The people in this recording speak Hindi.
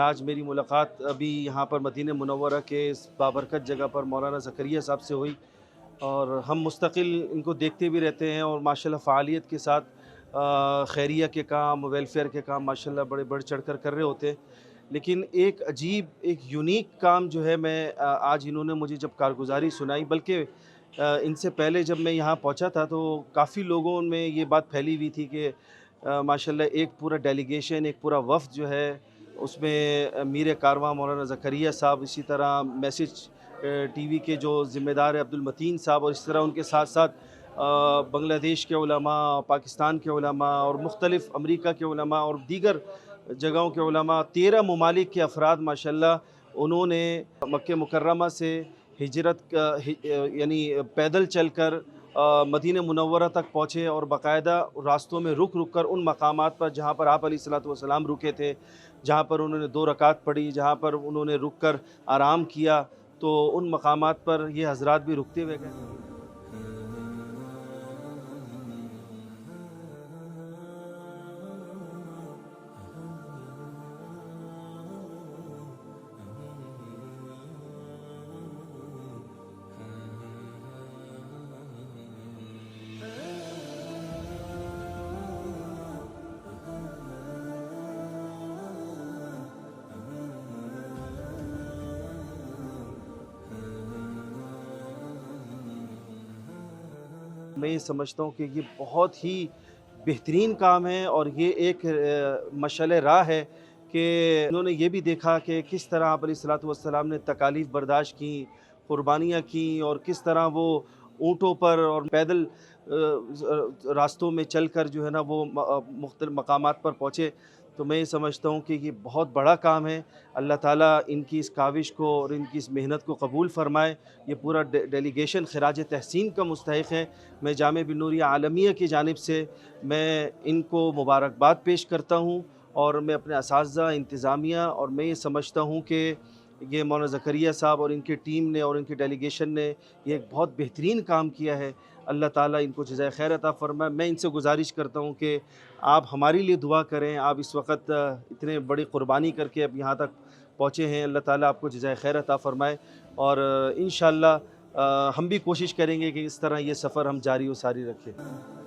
आज मेरी मुलाकात अभी यहाँ पर मदीना मुनव्वरा के इस बाबरकत जगह पर मौलाना ज़करिया साहब से हुई और हम मुस्तकिल इनको देखते भी रहते हैं और माशाल्लाह फ़ालियत के साथ खैरिया के काम, वेलफेयर के काम माशाल्लाह बड़े बढ़ चढ़ कर रहे होते हैं। लेकिन एक अजीब, एक यूनिक काम जो है मैं आज इन्होंने मुझे जब कारगुज़ारी सुनाई, बल्कि इनसे पहले जब मैं यहाँ पहुँचा था तो काफ़ी लोगों में ये बात फैली हुई थी कि माशाल्लाह एक पूरा डेलीगेशन, एक पूरा वफ़द जो है उसमें मीर कारवां मौलाना ज़करिया साहब, इसी तरह मैसेज टीवी के जो ज़िम्मेदार है अब्दुल मतीन साहब, और इस तरह उनके साथ-साथ बांग्लादेश के उलमा, पाकिस्तान के उलमा और मुख्तलिफ़ अमरीका के उलमा और दीगर जगहों के उलमा, 13 ममालिक के अफ़राद माशाल्लाह उन्होंने मक्के मुकर्रमा से हिजरत यानी पैदल चलकर मदीना मुनव्वरा तक पहुँचे और बाकायदा रास्तों में रुक रुक कर उन मकामात पर जहाँ पर आप अलैहिस्सलातु वस्सलाम रुके थे, जहाँ पर उन्होंने 2 रकात पढ़ी, जहाँ पर उन्होंने रुक कर आराम किया, तो उन मकामात पर ये हज़रात भी रुकते हुए गए। मैं ये समझता हूँ कि ये बहुत ही बेहतरीन काम है और ये एक मशाल राह है कि उन्होंने ये भी देखा कि किस तरह आप अलैहिस्सलातु वस्सलाम ने तकालीफ़ बर्दाश्त की, क़ुरबानियाँ की और किस तरह वो ऊँटों पर और पैदल रास्तों में चलकर जो है ना वो मुख्तलिफ़ मकामात पर पहुँचे। तो मैं ये समझता हूँ कि ये बहुत बड़ा काम है। अल्लाह ताला इनकी इस काविश को और इनकी इस मेहनत को कबूल फ़रमाए। ये पूरा डेलीगेशन ख़िराज तहसीन का मुस्तहिक़ है। मैं जामे बिन नूरिया आलमिया की जानिब से मैं इनको मुबारकबाद पेश करता हूँ और मैं अपने असातिज़ा, इंतज़ामिया, और मैं ये समझता हूँ कि ये मौलाना ज़करिया साहब और इनकी टीम ने और इनकी डेलीगेशन ने ये एक बहुत बेहतरीन काम किया है। अल्लाह ताला इनको जज़ाए खैर अता फ़रमाए। मैं इनसे गुज़ारिश करता हूँ कि आप हमारे लिए दुआ करें। आप इस वक़्त इतने बड़ी क़ुरबानी करके अब यहाँ तक पहुँचे हैं। अल्लाह ताला आपको जज़ाए खैर अता फ़रमाए और इंशाअल्लाह हम भी कोशिश करेंगे कि इस तरह ये सफ़र हम जारी व सारी रखें।